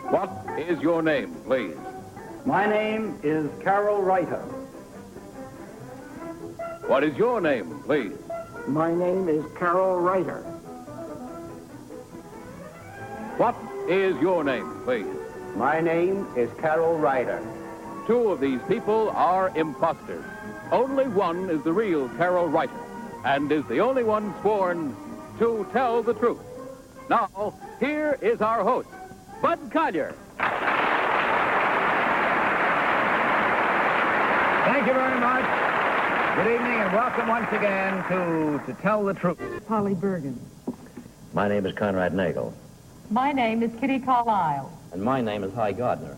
What is your name, please? My name is Carol Reiter. What is your name, please? My name is Carol Reiter. What is your name, please? My name is Carol Reiter. Two of these people are imposters. Only one is the real Carol Reiter, and is the only one sworn to tell the truth. Now, here is our host, Bud Collyer. Thank you very much. Good evening and welcome once again to Tell the Truth. Polly Bergen. My name is Conrad Nagel. My name is Kitty Carlisle. And my name is Hy Gardner.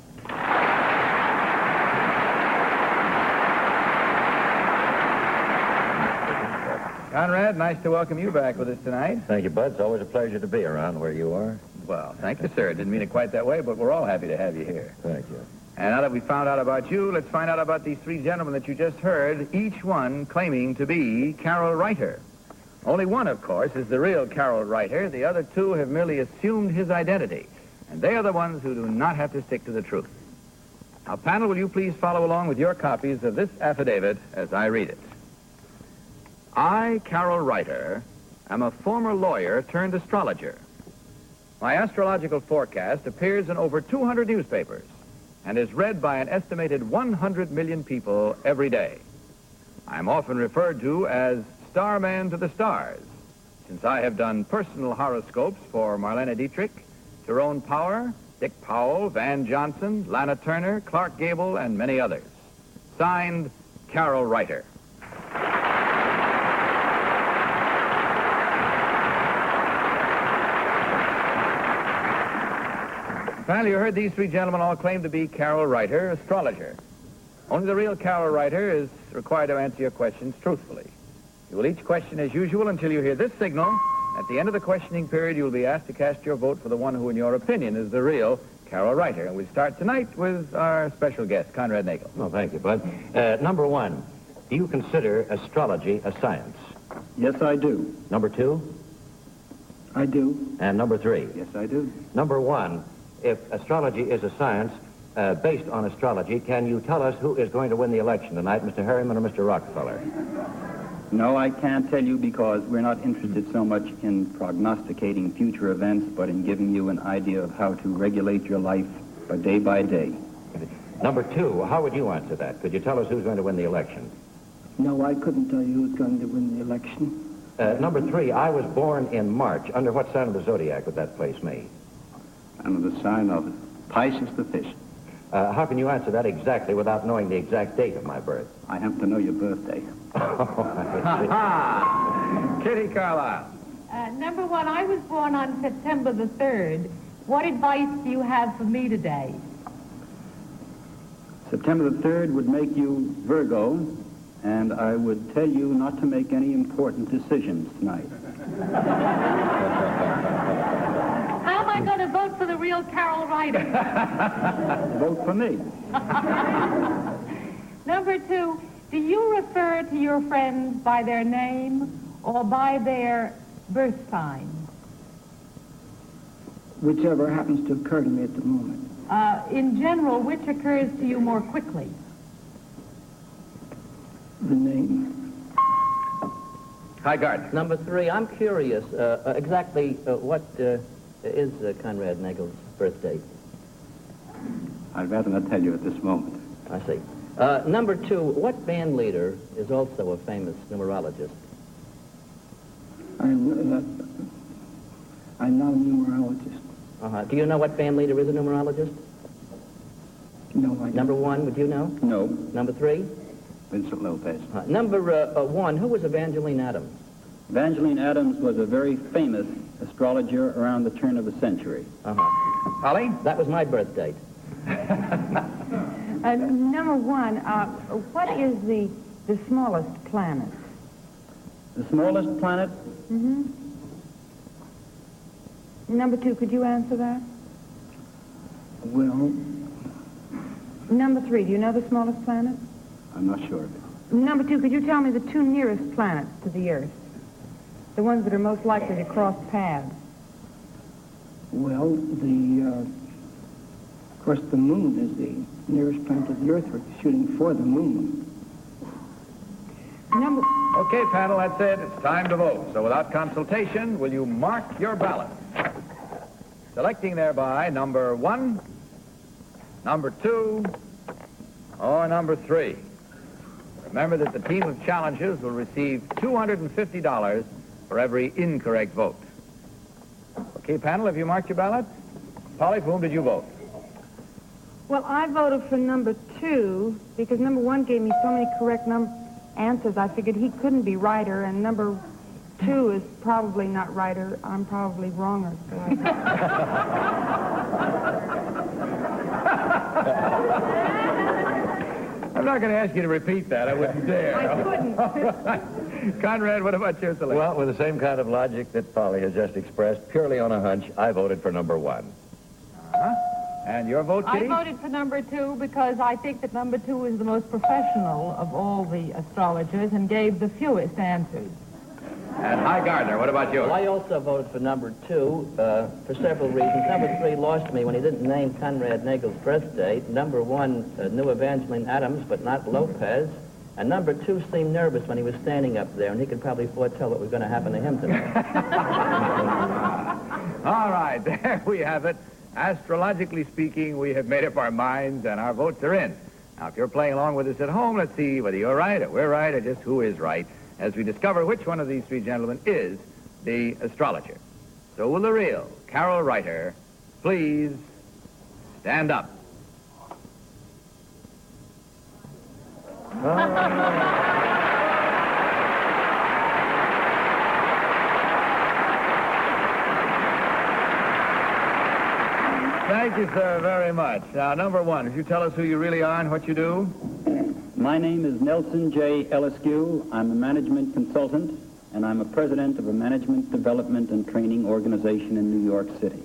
Conrad, nice to welcome you back with us tonight. Thank you, Bud. It's always a pleasure to be around where you are. Well, thank you, sir. Didn't mean it quite that way, but we're all happy to have you here. Thank you. And now that we found out about you, let's find out about these three gentlemen that you just heard, each one claiming to be Carol Reiter. Only one, of course, is the real Carol Reiter. The other two have merely assumed his identity. And they are the ones who do not have to stick to the truth. Now, panel, will you please follow along with your copies of this affidavit as I read it? I, Carol Reiter, am a former lawyer turned astrologer. My astrological forecast appears in over 200 newspapers and is read by an estimated 100 million people every day. I'm often referred to as Starman to the Stars, since I have done personal horoscopes for Marlene Dietrich, Tyrone Power, Dick Powell, Van Johnson, Lana Turner, Clark Gable, and many others. Signed, Carol Reiter. Finally, you heard these three gentlemen all claim to be Carol Reiter, astrologer. Only the real Carol Reiter is required to answer your questions truthfully. You will each question as usual until you hear this signal. At the end of the questioning period, you will be asked to cast your vote for the one who, in your opinion, is the real Carol Reiter. And we start tonight with our special guest, Conrad Nagel. Well, thank you, Bud. Number one, do you consider astrology a science? Yes, I do. Number two? I do. And number three? Yes, I do. Number one, if astrology is a science based on astrology, can you tell us who is going to win the election tonight, Mr. Harriman or Mr. Rockefeller? No, I can't tell you because we're not interested so much in prognosticating future events, but in giving you an idea of how to regulate your life day by day. Number two, how would you answer that? Could you tell us who's going to win the election? No, I couldn't tell you who's going to win the election. Number three, I was born in March. Under what sign of the zodiac would that place me? Under the sign of Pisces the fish. How can you answer that exactly without knowing the exact date of my birth? I happen to know your birthday. Kitty Carlisle. Number one, I was born on September the 3rd. What advice do you have for me today? September the 3rd would make you Virgo, and I would tell you not to make any important decisions tonight. How am I going to vote for the real Carol Reiter? Vote for me. Number two, do you refer to your friends by their name or by their birth sign? Whichever happens to occur to me at the moment. In general, which occurs to you more quickly? The name. Hy Gardner. Number three, I'm curious, exactly what is Conrad Nagel's birth date? I'd rather not tell you at this moment. I see. Number two, what band leader is also a famous numerologist? I'm not a numerologist. Do you know what band leader is a numerologist? No, I don't. Number one, would you know? No. Number three? Vincent Lopez. Number one, who was Evangeline Adams? Evangeline Adams was a very famous astrologer around the turn of the century. Polly? That was my birth date. Number one, what is the smallest planet? The smallest planet? Mm-hmm. Number two, could you answer that? Well, Number three, do you know the smallest planet? I'm not sure of it. Number two, could you tell me the two nearest planets to the Earth? The ones that are most likely to cross paths. well, the Of course, the moon is the nearest planet to the Earth. We're shooting for the moon. Number... Okay, panel, that's it. It's time to vote. So without consultation, will you mark your ballot? Selecting thereby number 1, number 2, or number 3. Remember that the team of challengers will receive $250 for every incorrect vote. Okay, panel, have you marked your ballot? Polly, for whom did you vote? Well, I voted for number 2 because number 1 gave me so many correct answers. I figured he couldn't be righter, and number 2 is probably not righter. I'm probably wronger. So I'm not going to ask you to repeat that. I wouldn't dare. I couldn't. Conrad, what about your selection? Well, with the same kind of logic that Polly has just expressed, purely on a hunch, I voted for number 1. And your vote, I Kitty? voted for number 2 because I think that number 2 is the most professional of all the astrologers and gave the fewest answers. And Hi Gardner, what about yours? Well, I also voted for number 2 for several reasons. Number 3 lost me when he didn't name Conrad Nagel's birth date. Number 1 knew Evangeline Adams, but not Lopez. And number 2 seemed nervous when he was standing up there, and he could probably foretell what was going to happen to him tonight. All right, there we have it. Astrologically speaking, we have made up our minds, and our votes are in. Now, if you're playing along with us at home, let's see whether you're right or we're right or just who is right as we discover which one of these 3 gentlemen is the astrologer. So will the real Carol Reiter please stand up? Thank you, sir, very much. Now, number 1, would you tell us who you really are and what you do? My name is Nelson J. Elliskew. I'm a management consultant, and I'm a president of a management development and training organization in New York City.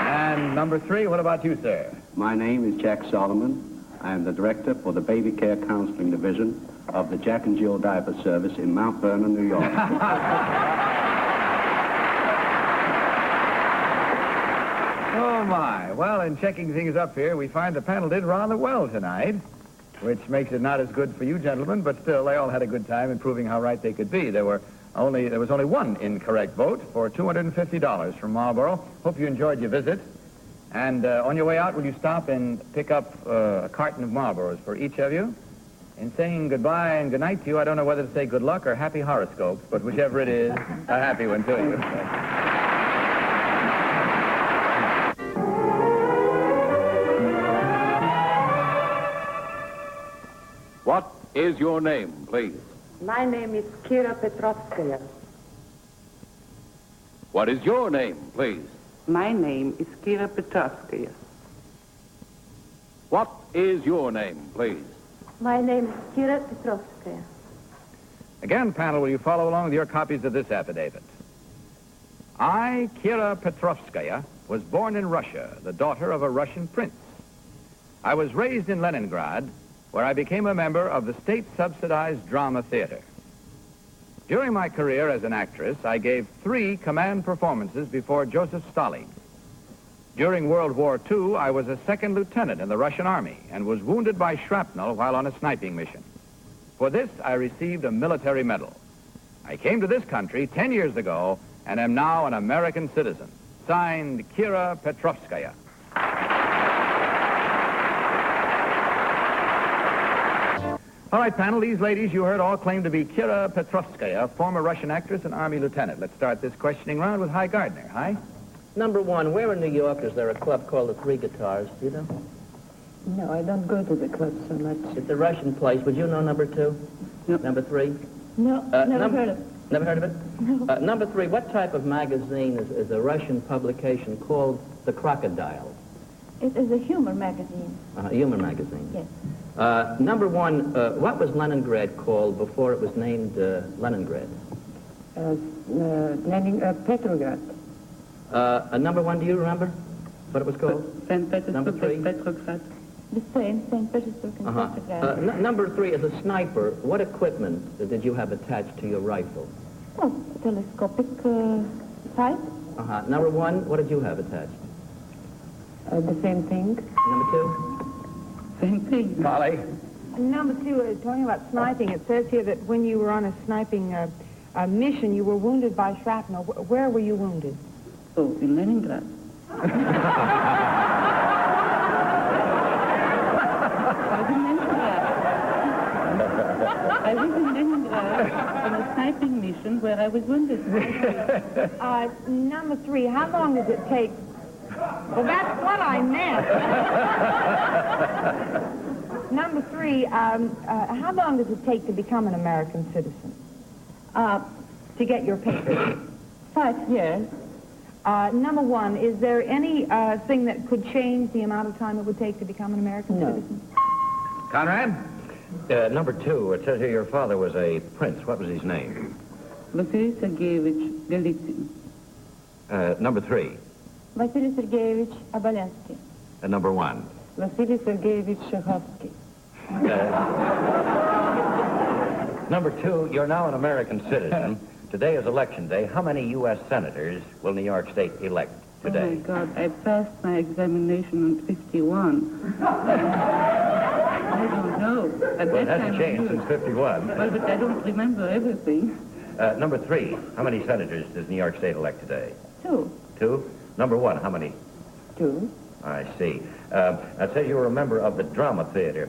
And number 3, what about you, sir? My name is Jack Solomon. I am the director for the Baby Care Counseling Division of the Jack and Jill Diaper Service in Mount Vernon, New York. Oh, my. Well, in checking things up here, we find the panel did rather well tonight, which makes it not as good for you gentlemen, but still, they all had a good time in proving how right they could be. There was only 1 incorrect vote for $250 from Marlboro. Hope you enjoyed your visit. And on your way out, will you stop and pick up a carton of Marlboros for each of you? In saying goodbye and good night to you, I don't know whether to say good luck or happy horoscopes, but whichever it is, a happy one to you. What is your name, please? My name is Kira Petrovskaya. What is your name, please? My name is Kira Petrovskaya. What is your name, please? My name is Kira Petrovskaya. Again, panel, will you follow along with your copies of this affidavit? I, Kira Petrovskaya, was born in Russia, the daughter of a Russian prince. I was raised in Leningrad, where I became a member of the state-subsidized drama theater. During my career as an actress, I gave 3 command performances before Joseph Stalin. During World War II, I was a 2nd lieutenant in the Russian Army and was wounded by shrapnel while on a sniping mission. For this, I received a military medal. I came to this country 10 years ago and am now an American citizen. Signed, Kira Petrovskaya. All right, panel, these ladies you heard all claim to be Kira Petrovskaya, former Russian actress and Army lieutenant. Let's start this questioning round with Hi Gardner. Hi? Number 1, where in New York is there a club called the 3 Guitars? Do you know? No, I don't go to the club so much. It's a Russian place. Would you know number 2? No. Number 3? No, never heard of it. Never heard of it? No. Number 3, what type of magazine is a Russian publication called The Crocodile? It is a humor magazine. A humor magazine. Yes. Number 1, what was Leningrad called before it was named Leningrad? Petrograd. Number 1, do you remember what it was called? St. Petersburg, Number 3? Petrograd. The same, St. Petersburg and Petrograd. Number 3, as a sniper, what equipment did you have attached to your rifle? Oh, telescopic sight. Uh-huh. Number 1, what did you have attached? The same thing. Number 2? Same thing. Molly? Number 2, talking about sniping, it says here that when you were on a sniping mission, you were wounded by shrapnel. Where were you wounded? Oh, in Leningrad. I was in Leningrad. I was in Leningrad on a sniping mission where I was wounded. Number 3, how long does it take? Well, that's what I meant. Number 3, how long does it take to become an American citizen? To get your papers? 5 years. Number 1, is there any thing that could change the amount of time it would take to become an American citizen? Conrad? Number 2, it says here your father was a prince. What was his name? Vasily Sergeyevich Golitsyn. Number 3. Vasily Sergeyevich Abalensky. Number 1. Vasily Sergeyevich Shekhovsky. Number 2, you're now an American citizen. Today is election day. How many U.S. senators will New York State elect today? Oh, my God. I passed my examination on 51. I don't know. At Well, it that hasn't time I changed knew. since 51. Well, but I don't remember everything. Number 3, how many senators does New York State elect today? 2. 2? Number 1, how many? 2. I see. It says you were a member of the drama theater.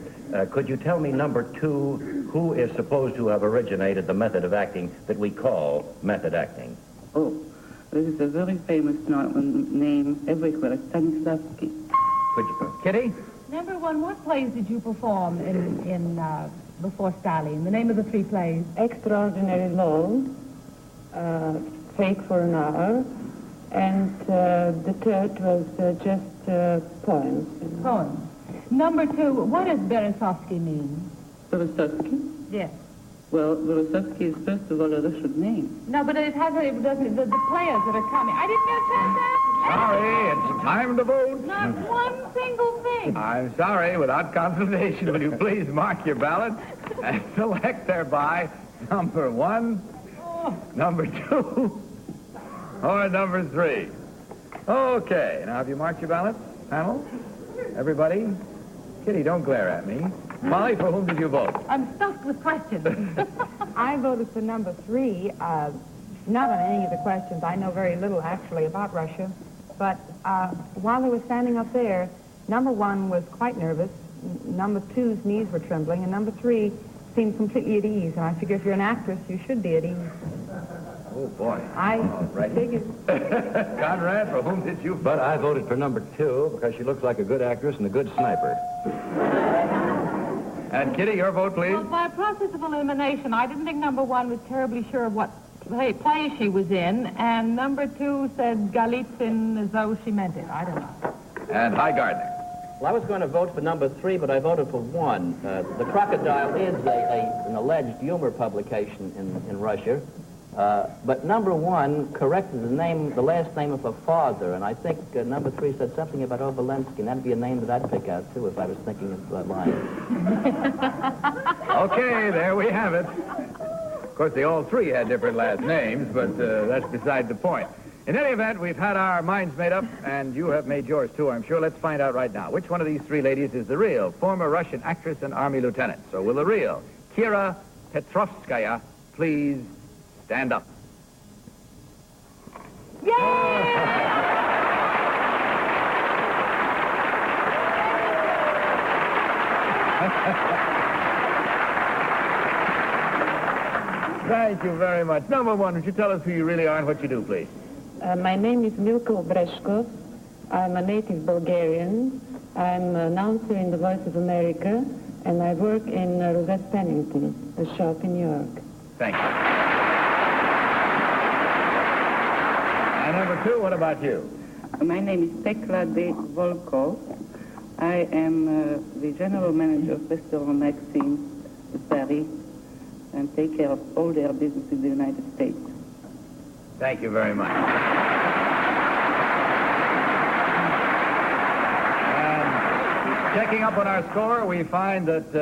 Could you tell me, number 2, who is supposed to have originated the method of acting that we call method acting? Oh, this is a very famous name everywhere, Stanislavski. Could you, Kitty? Number 1, what plays did you perform in before Stalin? The name of the 3 plays? Extraordinary Love, Fake for an Hour, and the third was just poems. You know. Poems. Number 2, what does Berezovsky mean? Berezovsky? Yes. Well, Berezovsky is first of all a Russian name. No, but it has the players that are coming. I didn't get that. Sorry, it's time to vote. Not one single thing. I'm sorry, without consultation, will you please mark your ballot and select thereby number 1, number 2, or number 3. Okay, now have you marked your ballot, panel? Everybody? Kitty, don't glare at me. Molly, for whom did you vote? I'm stuffed with questions. I voted for number 3, not on any of the questions. I know very little, actually, about Russia. But while they were standing up there, number 1 was quite nervous. Number 2's knees were trembling. And number 3 seemed completely at ease. And I figure if you're an actress, you should be at ease. Oh, boy. I figured. Conrad, for whom did you vote? But I voted for number 2 because she looks like a good actress and a good sniper. And Kitty, your vote, please. Well, by a process of elimination, I didn't think number 1 was terribly sure of what play she was in, and number 2 said Golitsyn as though she meant it. I don't know. And High Gardner. Well, I was going to vote for number 3, but I voted for 1. The Crocodile is an alleged humor publication in Russia. But number 1 corrected the last name of her father, and I think number 3 said something about Obolensky, and that'd be a name that I'd pick out, too, if I was thinking of that line. Okay, there we have it. Of course, they all 3 had different last names, but that's beside the point. In any event, we've had our minds made up, and you have made yours, too, I'm sure. Let's find out right now. Which one of these 3 ladies is the real former Russian actress and army lieutenant? So will the real Kira Petrovskaya please stand up? Thank you very much. Number 1, would you tell us who you really are and what you do, please? My name is Milka Breshko. I'm a native Bulgarian. I'm an announcer in The Voice of America, and I work in Rosette Pennington, a shop in New York. Thank you. And number 2, what about you? My name is Tekla De Volko. I am the general manager of Restaurant Maxime in Paris and take care of all their business in the United States. Thank you very much. And checking up on our score, we find that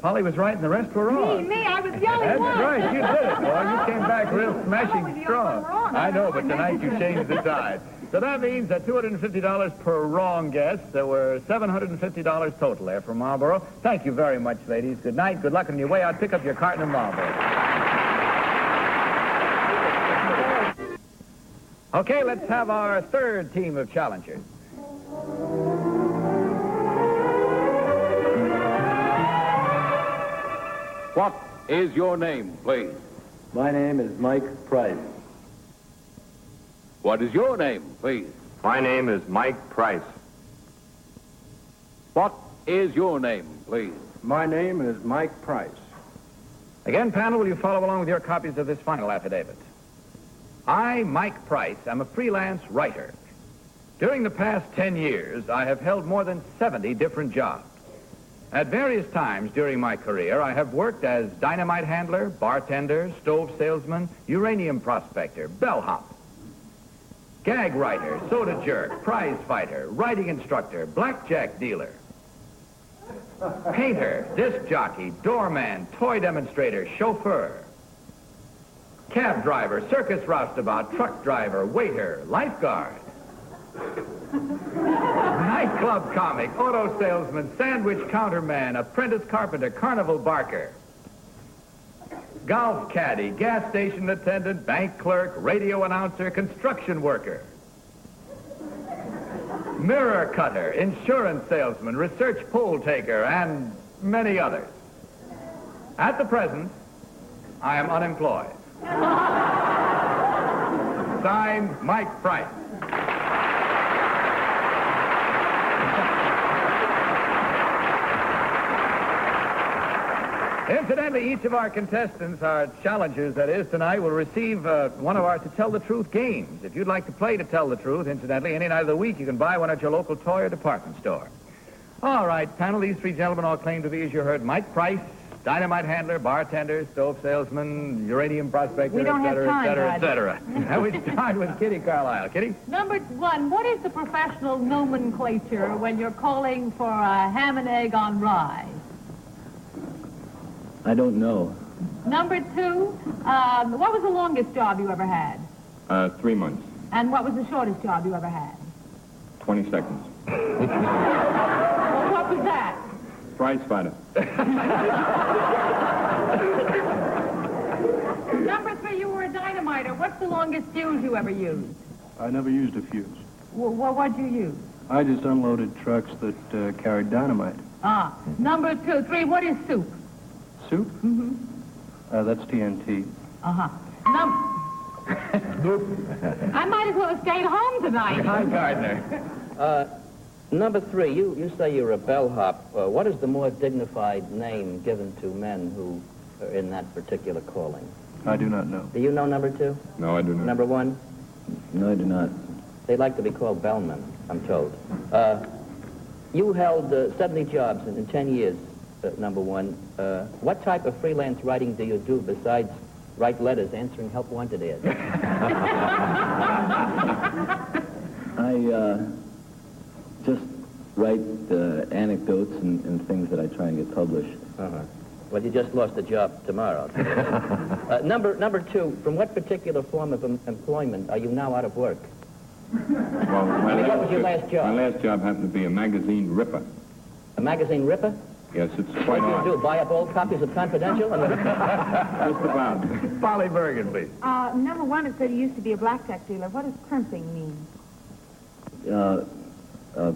Polly was right and the rest were wrong. Me, I was the only That's one. right, you did it, boy. You came back real smashing strong. wrong. I know, but tonight you changed the tide. So that means that $250 per wrong guess. There were $750 total there for Marlboro. Thank you very much, ladies. Good night. Good luck on your way out. Pick up your carton of Marlboro. Okay, let's have our third team of challengers. What is your name, please? My name is Mike Price. What is your name, please? My name is Mike Price. What is your name, please? My name is Mike Price. Again, panel, will you follow along with your copies of this final affidavit? I, Mike Price, am a freelance writer. During the past 10 years, I have held more than 70 different jobs. At various times during my career, I have worked as dynamite handler, bartender, stove salesman, uranium prospector, bellhop, gag writer, soda jerk, prize fighter, writing instructor, blackjack dealer, painter, disc jockey, doorman, toy demonstrator, chauffeur, cab driver, circus roustabout, truck driver, waiter, lifeguard, nightclub comic, auto salesman, sandwich counterman, apprentice carpenter, carnival barker, golf caddy, gas station attendant, bank clerk, radio announcer, construction worker, mirror cutter, insurance salesman, research poll taker, and many others. At the present, I am unemployed. Signed, Mike Price. Incidentally, each of our contestants, our challengers, that is, tonight, will receive one of our To Tell the Truth games. If you'd like to play To Tell the Truth, incidentally, any night of the week, you can buy one at your local toy or department store. All right, panel, these three gentlemen all claim to be, as you heard, Mike Price, dynamite handler, bartender, stove salesman, uranium prospector, We don't et have cetera, time, et cetera, Bud. et cetera. And we start with Kitty Carlisle. Kitty? Number 1, what is the professional nomenclature when you're calling for a ham and egg on rye? I don't know. Number 2, what was the longest job you ever had? 3 months, And what was the shortest job you ever had? 20 seconds. Well, what was that? Prize fighter. Number 3, you were a dynamiter. What's the longest fuse you ever used? I never used a fuse. What'd you use? I just unloaded trucks that carried dynamite. Number 2, 3, what is soup? Soup? Mm-hmm. That's TNT. I might as well have stayed home tonight. Hi, Gardner. Number 3, you say you're a bellhop. What is the more dignified name given to men who are in that particular calling? I do not know. Do you know number 2? No, I do not. Number 1? No, I do not. They like to be called bellmen, I'm told. You held 70 jobs in 10 years, number 1. What type of freelance writing do you do besides write letters answering help wanted ads? I just write anecdotes and things that I try and get published. Well, you just lost a job tomorrow. Number 2, from what particular form of employment are you now out of work? Well, what was your last job? My last job happened to be a magazine ripper. A magazine ripper? Yes, it's What quite do you odd. do, buy up old copies of Confidential? Just about. Polly Bergen, please. Number 1, it said you used to be a blackjack dealer. What does crimping mean?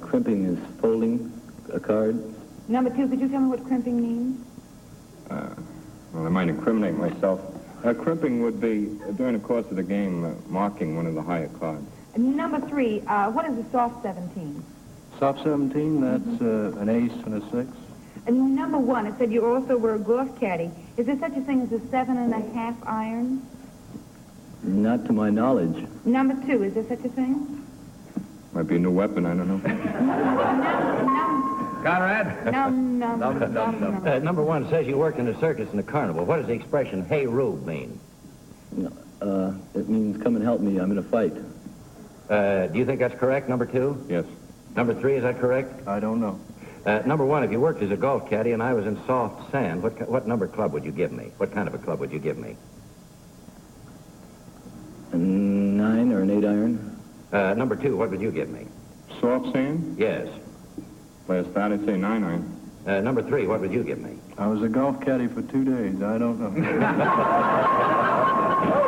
Crimping is folding a card. Number 2, could you tell me what crimping means? Well, I might incriminate myself. Crimping would be, during the course of the game, marking one of the higher cards. And number 3, what is a soft 17? Soft 17, that's an ace and a 6. And number 1, it said you also were a golf caddy. Is there such a thing as a 7.5 iron? Not to my knowledge. Number 2, is there such a thing? Might be a new weapon, I don't know. Conrad? No. Number 1 says you worked in a circus and a carnival. What does the expression, hey, Rube, mean? It means come and help me, I'm in a fight. Do you think that's correct, number 2? Yes. Number 3, is that correct? I don't know. Number one, if you worked as a golf caddy and I was in soft sand, what number club would you give me? What kind of a club would you give me? A 9 or an 8 iron? Number two, what would you give me? Soft sand? Yes. Last start, I'd say 9 iron. Number three, what would you give me? I was a golf caddy for 2 days. I don't know.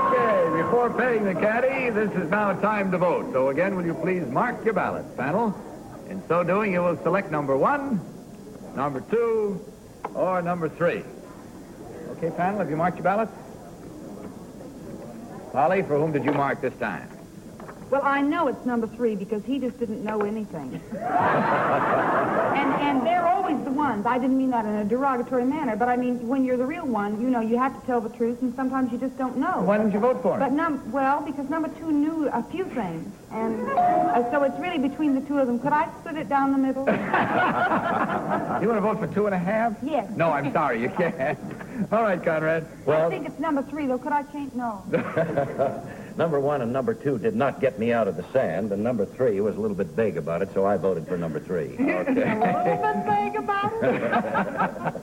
Okay, before paying the caddy, this is now time to vote. So again, will you please mark your ballots, panel? In so doing, you will select number 1, number 2, or number 3. Okay, panel, have you marked your ballots? Polly, for whom did you mark this time? Well, I know it's number 3 because he just didn't know anything. and they're always the ones. I didn't mean that in a derogatory manner, but I mean, when you're the real one, you know, you have to tell the truth, and sometimes you just don't know. Why didn't you vote for him? But well, because number 2 knew a few things, and so it's really between the two of them. Could I split it down the middle? You want to vote for 2.5? Yes. No, I'm sorry, you can't. All right, Conrad. I think it's number 3, though. Could I change? No. Number 1 and number 2 did not get me out of the sand, and number 3 was a little bit vague about it, so I voted for number 3. Okay. A little bit vague about it?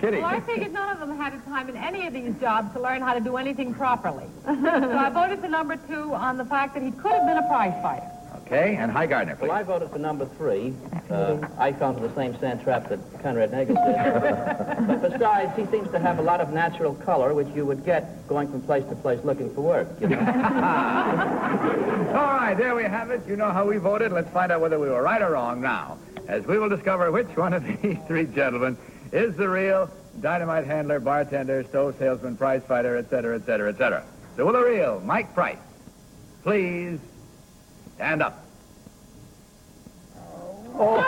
Kitty. Well, I figured none of them had a time in any of these jobs to learn how to do anything properly. So I voted for number 2 on the fact that he could have been a prize fighter. Okay, and High Gardner, please. Well, I voted for number 3. I fell into the same sand trap that Conrad Nagels did. But besides, he seems to have a lot of natural color, which you would get going from place to place looking for work. You know? All right, there we have it. You know how we voted. Let's find out whether we were right or wrong now, as we will discover which one of these 3 gentlemen is the real dynamite handler, bartender, stove salesman, prize fighter, etc., etc., etc. So will the real Mike Price please stand up? Oh.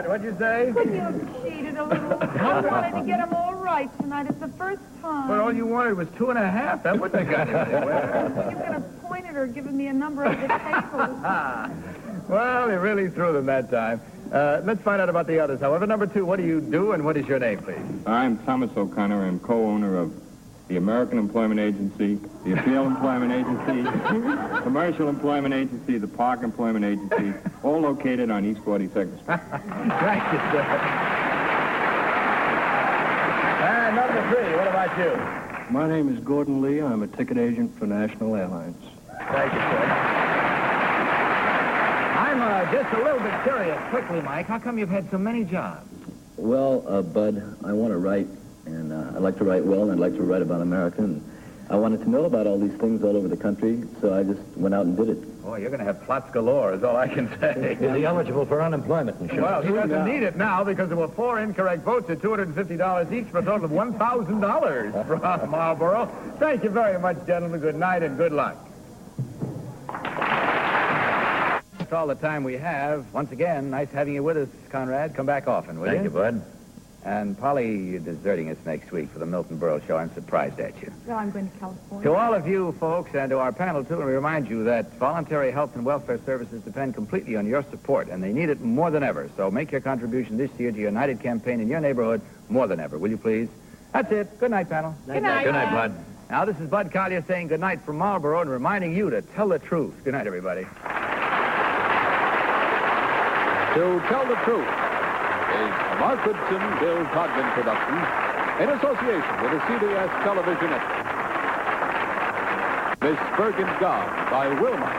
What'd you say? Couldn't you have cheated a little? I wanted to get them all right tonight. It's the first time. But all you wanted was 2.5. That wouldn't have got you anywhere. You could have pointed or given me a number of the tables. Well, you really threw them that time. Let's find out about the others. However, number 2, what do you do and what is your name, please? I'm Thomas O'Connor. I'm co-owner of the American Employment Agency, the Appeal Employment Agency, Commercial Employment Agency, the Park Employment Agency, all located on East 42nd Street. Thank you, sir. And number 3, what about you? My name is Gordon Lee. I'm a ticket agent for National Airlines. Thank you, sir. I'm just a little bit curious. Quickly, Mike, how come you've had so many jobs? Well, Bud, I want to write, and I like to write well, and I'd like to write about America, and I wanted to know about all these things all over the country, so I just went out and did it. Boy, you're going to have plots galore, is all I can say. Is he eligible for unemployment insurance? Well, he doesn't need it now because there were 4 incorrect votes at $250 each for a total of $1,000 from Marlboro. Thank you very much, gentlemen. Good night and good luck. That's all the time we have. Once again, nice having you with us, Conrad. Come back often, will you? Thank you, Bud. And Polly, you're deserting us next week for the Milton Berle show. I'm surprised at you. Well, I'm going to California. To all of you folks and to our panel, too, we remind you that voluntary health and welfare services depend completely on your support, and they need it more than ever. So make your contribution this year to United campaign in your neighborhood more than ever, will you please? That's it. Good night, panel. Good night. Good night, Bud. Now, this is Bud Collier saying good night from Marlboro and reminding you to tell the truth. Good night, everybody. To Tell the Truth is Mark Goodson, Bill Codman production in association with the CBS Television Network. Miss Bergen's God by Wilma.